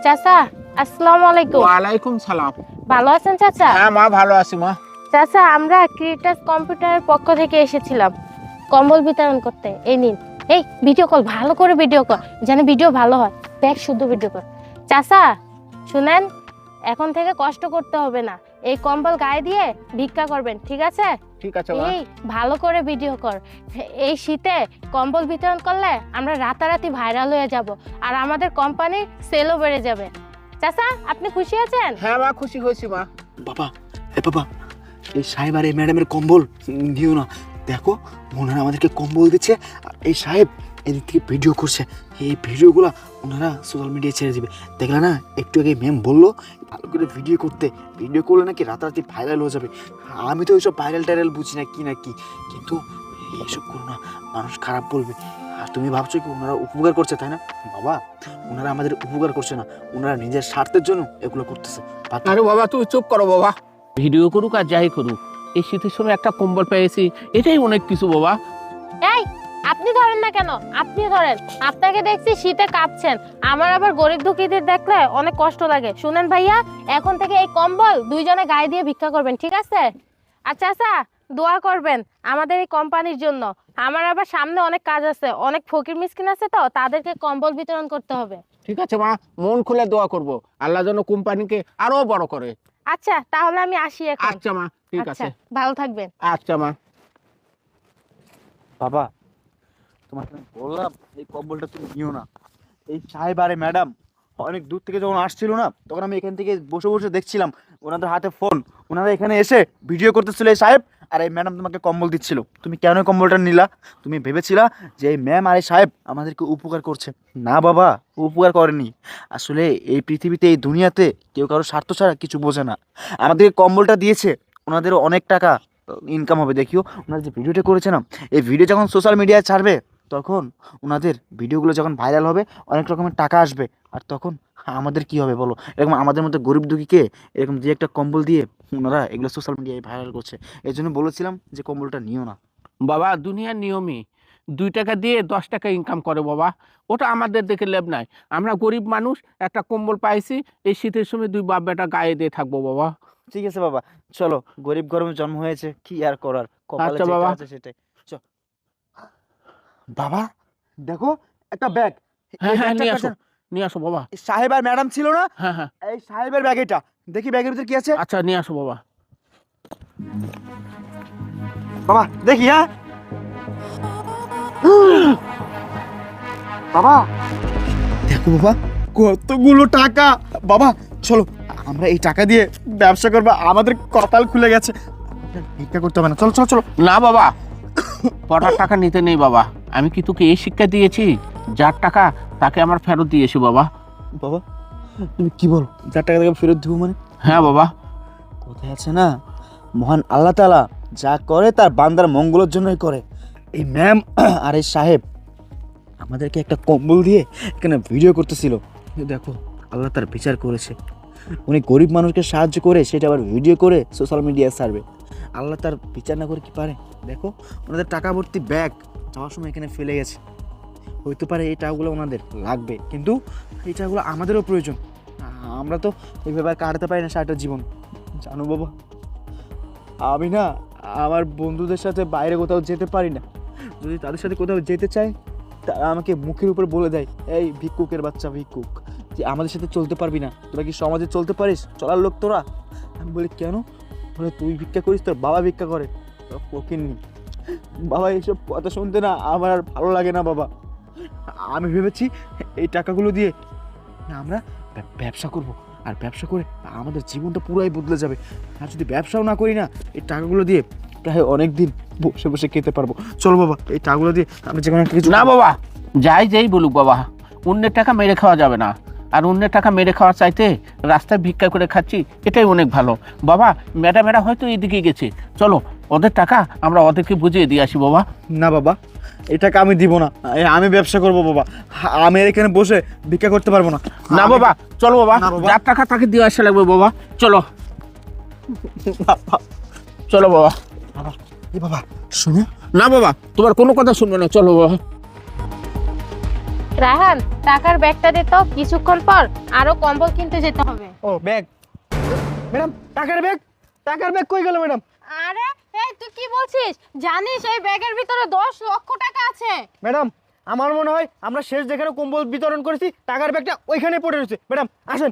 চাচা আসসালামু আলাইকুম। ওয়ালাইকুম সালাম। ভালো আছেন চাচা? হ্যাঁ মা, ভালো আছি মা। চাচা আমরা ক্রিয়েটাস কম্পিউটারের পক্ষ থেকে এসেছিলাম কম্বল বিতরণ করতে। এই নিন। এই ভিডিও কল, ভালো করে ভিডিও কল, যেন ভিডিও ভালো হয়। দেখ শুদ্ধ ভিডিও কল। চাচা শুনেন, এখন থেকে কষ্ট করতে হবে না, এই কম্বল গায়ে দিয়ে ভিক্ষা করবেন, ঠিক আছে? ঠিক আছে মা। এই ভালো করে ভিডিও কর। এই শীতে কম্বল বিতরণ করলে আমরা রাতারাতি ভাইরাল হয়ে যাব, আর আমাদের কোম্পানির সেলও বেড়ে যাবে। চাচা আপনি খুশি আছেন? হ্যাঁ মা, খুশি হয়েছি মা। বাবা বাবা, এই সাহেব আর এই ম্যাডামের কম্বল দিও না। দেখো ওনারা আমাদেরকে কম্বল দিচ্ছে, এই সাহেব এদিক থেকে ভিডিও করছে। এই ভিডিওগুলো ওনারা সোশ্যাল মিডিয়ায় ছেড়ে দিবে। দেখলে না একটু আগে ম্যাম বললো ভালো করে ভিডিও করতে, ভিডিও করলে নাকি রাতারাতি ভাইরাল হয়ে যাবে। আমি তো ওইসব ভাইরাল টাইরাল বুঝি না কি কিন্তু এইসব করো না, মানুষ খারাপ বলবে। আর তুমি ভাবছো কি ওনারা উপকার করছে, তাই না? বাবা ওনারা আমাদের উপকার করছে না, ওনারা নিজের স্বার্থের জন্য এগুলো করতেছে। আরে বাবা তুই চুপ করো বাবা। ভিডিও করুক আর যাই করুক, এই শীতের সময় একটা কম্বল পেয়েছি, এটাই অনেক কিছু বাবা। এই আপনি ধরেন না কেন? আপনি ধরেন, আপনাকে দেখছি শীতে কাঁপছেন, আমার আবার গরিব দুঃখীদের দেখলে অনেক কষ্ট লাগে। শুনেন ভাইয়া, এখন থেকে এই কম্বল দুইজনে গায়ে দিয়ে ভিক্ষা করবেন, ঠিক আছে? আচ্ছা আচ্ছা, দোয়া করবেন আমাদের এই কোম্পানির জন্য। আমার আবার সামনে অনেক কাজ আছে, অনেক ফকির মিসকিন আছে, তো তাদেরকে কম্বল বিতরণ করতে হবে। ঠিক আছে মা, মন খুলে দোয়া করব আল্লাহ যেন কোম্পানিকে আরো বড় করে। আচ্ছা তাহলে আমি আসি এখন। আচ্ছা মা, ঠিক আচ্ছা, আছে। ভালো থাকবেন। আচ্ছা মা। বাবা তোমাকে আমি বললাম এই কম্বলটা তুমি নিও না। এই সাহেব আরে ম্যাডাম অনেক দূর থেকে যখন আসছিল না, তখন আমি এখান থেকে বসে বসে দেখছিলাম ওনাদের হাতে ফোন, ওনারা এখানে এসে ভিডিও করতেছিল। এই সাহেব আর এই ম্যাডাম তোমাকে কম্বল দিচ্ছিল। তুমি কেন এই কম্বলটা নিলা? তুমি ভেবেছিলা যে এই ম্যাম আর এই সাহেব আমাদেরকে উপকার করছে? না বাবা, উপকার করেনি। আসলে এই পৃথিবীতে, এই দুনিয়াতে কেউ কারো স্বার্থ ছাড়া কিছু বোঝে না। আমাদেরকে কম্বলটা দিয়েছে, ওনাদেরও অনেক টাকা ইনকাম হবে। দেখিও ওনারা যে ভিডিওটা করেছে না, এই ভিডিও যখন সোশ্যাল মিডিয়ায় ছাড়বে, তখন ওনাদের ভিডিওগুলো যখন ভাইরাল হবে, অনেক রকমের টাকা আসবে। আর তখন আমাদের কি হবে বলো? এরকম আমাদের মধ্যে গরিব দুঃখীকে এরকম যে একটা কম্বল দিয়ে ওনারা এগুলো সোশ্যাল মিডিয়ায় ভাইরাল করছে। এই জন্য বলেছিলাম যে কম্বলটা নিও না। বাবা দুনিয়ার নিয়মই 2 টাকা দিয়ে 10 টাকা ইনকাম করে বাবা, ওটা আমাদের দেখে লাভ নাই। আমরা গরিব মানুষ, একটা কম্বল পাইছি, এই শীতের সময় 2 বাপ বেটা গায়ে দিয়ে থাকবো বাবা। ঠিক আছে বাবা, চলো, গরিব গরমে জন্ম হয়েছে, কি আর করার, কপালে আচ্ছা যেটা বাবা। আছে সেটাই। চল বাবা, দেখো একটা ব্যাগ। হ্যাঁ এই হ্যাঁ, ব্যাগটা নিয়ে আসো কাছে- নিয়ে আসো বাবা। এই সাহেব আর ম্যাডাম ছিল না, হ্যাঁ হ্যাঁ, এই সাহেবের ব্যাগ এটা। দেখি ব্যাগের ভিতরে কি আছে। আচ্ছা নিয়ে আসো বাবা। বাবা দেখি। হ্যাঁ বাবা দেখো বাবা, কতগুলো টাকা। বাবা চলো, আমরা এই টাকা দিয়ে ব্যবসা করবো, আমাদের কপাল খুলে গেছে। ভিক্ষা করতে হবে না, চলো চলো চলো। না বাবা, পড়ার টাকা নিতে নেই বাবা। আমি কি তোকে এই শিক্ষা দিয়েছি? যার টাকা তাকে আমার ফেরত দিয়েছি বাবা। বাবা তুমি কি বলো, যার টাকা তাকে ফেরত দেবো মানে? হ্যাঁ বাবা। কোথায় আছে না, মহান আল্লাহ তাআলা যা করে তার বান্দার মঙ্গলের জন্যই করে। এই ম্যাম আর এই সাহেব আমাদেরকে একটা কম্বল দিয়ে এখানে ভিডিও করতেছিল। দেখো আল্লাহ তার বিচার করেছে। উনি গরিব মানুষকে সাহায্য করে সেটা আবার ভিডিও করে সোশ্যাল মিডিয়ায় ছাড়বে। আল্লাহ তার বিচার না করে কি পারে? দেখো ওনাদের টাকা ভর্তি ব্যাগ যাওয়ার সময় এখানে ফেলে গেছে। হইতে পারে এই টাকাগুলো ওনাদের লাগবে, কিন্তু এই টাকাগুলো আমাদেরও প্রয়োজন। আমরা তো এইভাবে আর কাটাতে পারি না সারাটা জীবন, জানো বাবা। আমি না আমার বন্ধুদের সাথে বাইরে কোথাও যেতে পারি না। যদি তাদের সাথে কোথাও যেতে চাই, তারা আমাকে মুখের উপর বলে দেয়, এই ভিক্ষুকের বাচ্চা ভিক্ষুক, যে আমাদের সাথে চলতে পারবি না, তোরা কি সমাজে চলতে পারিস, চলার লোক তোরা? আমি বলি কেন? বলে তুই ভিক্ষা করিস, তোর বাবা ভিক্ষা করে, তোরা ফকিন্নি। বাবা এইসব কথা শুনতে না আমার আর ভালো লাগে না বাবা। আমি ভেবেছি এই টাকাগুলো দিয়ে আমরা ব্যবসা করব, আর ব্যবসা করে আমাদের জীবনটা পুরাই বদলে যাবে। আর যদি ব্যবসাও না করি না, এই টাকাগুলো দিয়ে প্রায় অনেক দিন বসে বসে খেতে পারবো। চলো বাবা, এই টাকাগুলো দিয়ে আমরা যে কোনো একটা কিছু। না বাবা, যাই বলুক বাবা, অন্যের টাকা মেরে খাওয়া যাবে না। আর অন্যের টাকা মেরে খাওয়ার চাইতে রাস্তায় ভিক্ষা করে খাচ্ছি, এটাই অনেক ভালো বাবা। ম্যাডামেরা হয়তো এদিকে গেছে, চলো ওদের টাকা আমরা ওদেরকে বুঝিয়ে দিয়ে আসি বাবা। না বাবা, এই টাকা আমি দিব না, আমি ব্যবসা করব বাবা। আমি এখানে বসে ভিক্ষা করতে পারবো না। না বাবা, চলো বাবা, না বাবা। যার টাকা তাকে দিয়ে আসা লাগবে বাবা। চলো চলো বাবা। বাবা এ বাবা শোনো। না বাবা, তোমার কোনো কথা শুনবে না, চলো বাবা। রায়হান, টাকার ব্যাগটা দে তো, কিছুক্ষণ পর আরো কম্বল কিনতে যেতে হবে। ও ব্যাগ, ম্যাডাম টাকার ব্যাগ কই গেল ম্যাডাম? আরে এই তুই কি বলছিস? জানিস এই ব্যাগের ভিতরে 10 লক্ষ টাকা আছে। ম্যাডাম আমার মনে হয় আমরা শেষ যেখানে কম্বল বিতরণ করেছি টাকার ব্যাগটা ওইখানে পড়ে রয়েছে। ম্যাডাম আসেন।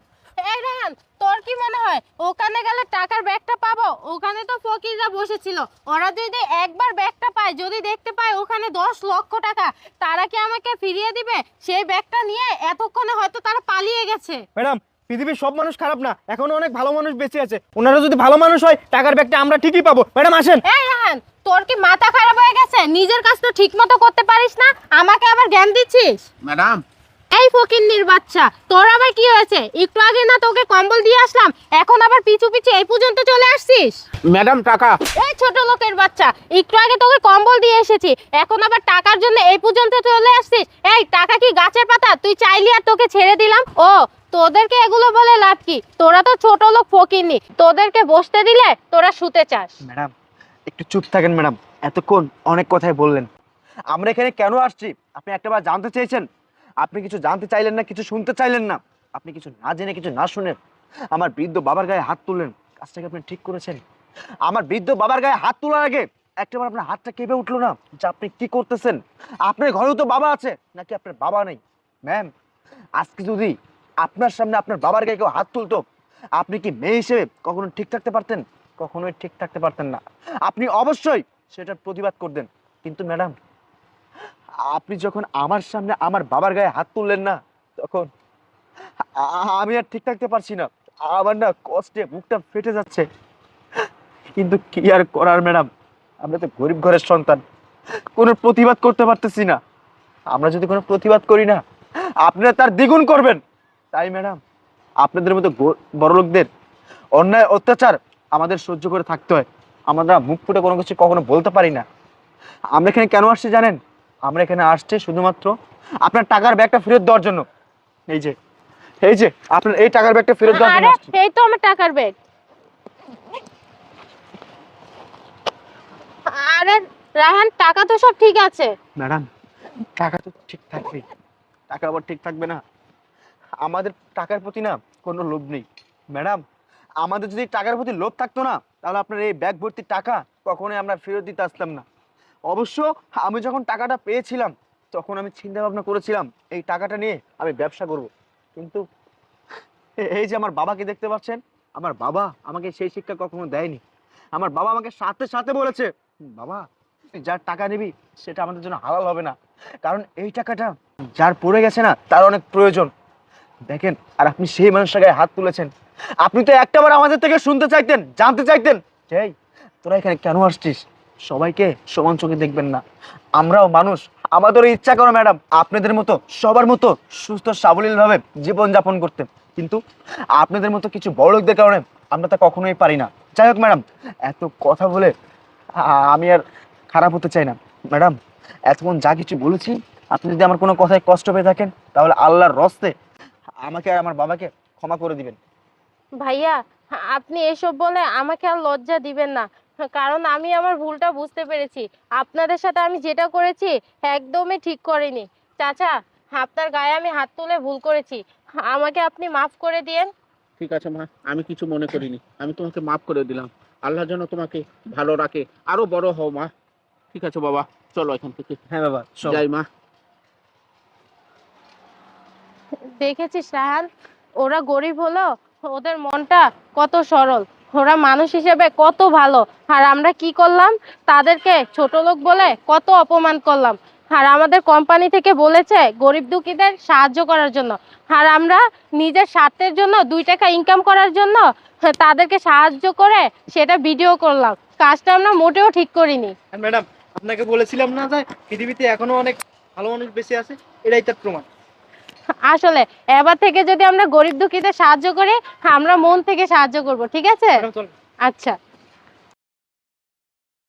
এই রায়হান, তোর কি মনে হয় ওখানে গেলে টাকার ব্যাগটা পাবো? ওখানে তো ফকিররা বসেছিল, ওরা যদি একবার ব্যাগটা পায়, যদি দেখতে পায় ওখানে 10 লক্ষ টাকা, তারা কি আমাকে ফিরিয়ে দিবে? সেই ব্যাগটা নিয়ে এতক্ষণে হয়তো তারা পালিয়ে গেছে। ম্যাডাম পৃথিবীর সব মানুষ খারাপ না, এখনো অনেক ভালো মানুষ বেঁচে আছে। ওনারা যদি ভালো মানুষ হয় টাকার ব্যাগটা আমরা ঠিকই পাবো। ম্যাডাম আসেন। এই রায়হান, তোর কি মাথা খারাপ হয়ে গেছে? নিজের কাজ তো ঠিকমতো করতে পারিস না, আমাকে আবার জ্ঞান দিচ্ছিস? ম্যাডাম, এই ফকিন্নির বাচ্চা, তোর আবার কি হয়েছে? একটু আগে না তোকে কম্বল দিয়ে আসলাম, এখন আবার পিছু পিছু এই পর্যন্ত চলে আসছিস? ম্যাডাম টাকা। এই ছোট লোকের বাচ্চা, একটু আগে তোকে কম্বল দিয়ে এসেছি, এখন আবার টাকার জন্য এই পর্যন্ত চলে আসছিস? এই টাকা কি গাছের পাতা? তুই চাইলি আর তোকে ছেড়ে দিলাম? ও, তোদেরকে এগুলো বলে লাভ কি? তোরা তো ছোট লোক ফকিন্নি, তোদেরকে বসতে দিলে তোরা শুতে চাস। ম্যাডাম একটু চুপ থাকেন ম্যাডাম, এতক্ষণ অনেক কথাই বললেন। আমরা এখানে কেন আসছি আপনি একটাবার জানতে চেয়েছেন? আপনি কিছু জানতে চাইলেন না, কিছু শুনতে চাইলেন না। আপনি কিছু না জেনে, কিছু না শুনে আমার বৃদ্ধ বাবার গায়ে হাত তুললেন। কাজটাকে আপনি ঠিক করেছেন? আমার বৃদ্ধ বাবার গায়ে হাত তোলার আগে একটাবার আপনার হাতটা কেঁপে উঠলো না যে আপনি কি করতেছেন? আপনার ঘরেও তো বাবা আছে, নাকি আপনার বাবা নেই? ম্যাম, আজকে যদি আপনার সামনে আপনার বাবার গায়ে কেউ হাত তুলতো, আপনি কি মেয়ে হিসেবে কখনো ঠিক থাকতে পারতেন? কখনোই ঠিক থাকতে পারতেন না। আপনি অবশ্যই সেটার প্রতিবাদ করতেন। কিন্তু ম্যাডাম, আপনি যখন আমার সামনে আমার বাবার গায়ে হাত তুললেন না, তখন আমি আর ঠিক থাকতে পারছি না। আমার না কষ্টে মুখটা ফেটে যাচ্ছে। কিন্তু কি আর করার ম্যাডাম, আমরা তো গরিব ঘরের সন্তান, কোনো প্রতিবাদ করতে পারতেছি না। আমরা যদি কোনো প্রতিবাদ করি না, আপনারা তার দ্বিগুণ করবেন। তাই ম্যাডাম, আপনাদের মতো বড় লোকদের অন্যায় অত্যাচার আমাদের সহ্য করে থাকতে হয়। আমরা মুখ ফুটে কোনো কিছু কখনো বলতে পারি না। আমরা এখানে কেন আসছি জানেন? আমরা এখানে আসছি শুধুমাত্র আপনার টাকার ব্যাগটা ফেরত দেওয়ার জন্য। এই যে আপনার এই টাকার ব্যাগটা ফেরত দেওয়ার জন্য আরে আসছি। এই তো আমার টাকার ব্যাগ। আরে রায়হান, টাকা তো সব ঠিক আছে। ম্যাডাম টাকা তো ঠিক থাকবে, টাকা আবার ঠিক থাকবে না? আমাদের টাকার প্রতি না কোনো লোভ নেই ম্যাডাম। আমাদের যদি টাকার প্রতি লোভ থাকতো না, তাহলে আপনার এই ব্যাগ ভর্তি টাকা কখনোই আমরা ফেরত দিতে আসতাম না। অবশ্য আমি যখন টাকাটা পেয়েছিলাম, তখন আমি চিন্তা ভাবনা করেছিলাম এই টাকাটা নিয়ে আমি ব্যবসা করব। কিন্তু এই যে আমার বাবাকে দেখতে পাচ্ছেন, আমার বাবা আমাকে সেই শিক্ষা কখনো দেয়নি। আমার বাবা আমাকে সাথে সাথে বলেছে, বাবা তুই যার টাকা নিবি সেটা আমাদের জন্য হালাল হবে না, কারণ এই টাকাটা যার পড়ে গেছে না তার অনেক প্রয়োজন। দেখেন, আর আপনি সেই মানুষটার গায়ে হাত তুলেছেন। আপনি তো একটাবার আমাদের থেকে শুনতে চাইতেন, জানতে চাইতেন যে এই তোরা এখানে কেন আসছিস? সবাইকে সমান চোখে দেখবেন না, আমরাও মানুষ, আমাদেরও ইচ্ছা করো ম্যাডাম আপনাদের মতো সবার মতো সুস্থ সাবলীলভাবে জীবনযাপন করতে। কিন্তু আপনাদের মতো কিছু বড় লোকদের কারণে আমরা তা কখনোই পারি না। যাই হোক ম্যাডাম, এত কথা বলে আমি আর খারাপ হতে চাই না। ম্যাডাম এতক্ষণ যা কিছু বলেছি, আপনি যদি আমার কোনো কথায় কষ্ট পেয়ে থাকেন, তাহলে আল্লাহর রস্তে আমাকে আর আমার বাবাকে ক্ষমা করে দিবেন। ভাইয়া, আপনি এসব বলে আমাকে আর লজ্জা দিবেন না, কারণ আমি আমার ভুলটা বুঝতে পেরেছি। আপনাদের সাথে আমি যেটা করেছি একদমই ঠিক করিনি। চাচা, আপনার গায়ে আমি হাত তুলে ভুল করেছি, আমাকে আপনি মাফ করে দিয়েন। ঠিক আছে মা, আমি কিছু মনে করিনি, আমি তোমাকে মাফ করে দিলাম। আল্লাহ যেন তোমাকে ভালো রাখে, আরো বড় হও মা। ঠিক আছে বাবা, চলো এখান থেকে। হ্যাঁ বাবা, যাই মা। দেখেছিস রাহান, ওরা গরিব হলো, ওদের মনটা কত সরল, ওরা মানুষ হিসেবে কত ভালো। আর আমরা কি করলাম? তাদেরকে ছোট লোক বলে কত অপমান করলাম। আর আমাদের কোম্পানি থেকে বলেছে গরিব দুঃখীদের সাহায্য করার জন্য, আর আমরা নিজের স্বার্থের জন্য 2 টাকা ইনকাম করার জন্য তাদেরকে সাহায্য করে সেটা ভিডিও করলাম। কাজটা আমরা মোটেও ঠিক করিনি। ম্যাডাম আপনাকে বলেছিলাম না যে পৃথিবীতে এখনো অনেক ভালো মানুষ বেঁচে আছে, এটাই তার প্রমাণ। আসলে এবার থেকে যদি আমরা গরিব দুঃখীদের সাহায্য করি, আমরা মন থেকে সাহায্য করব, ঠিক আছে? চল। আচ্ছা।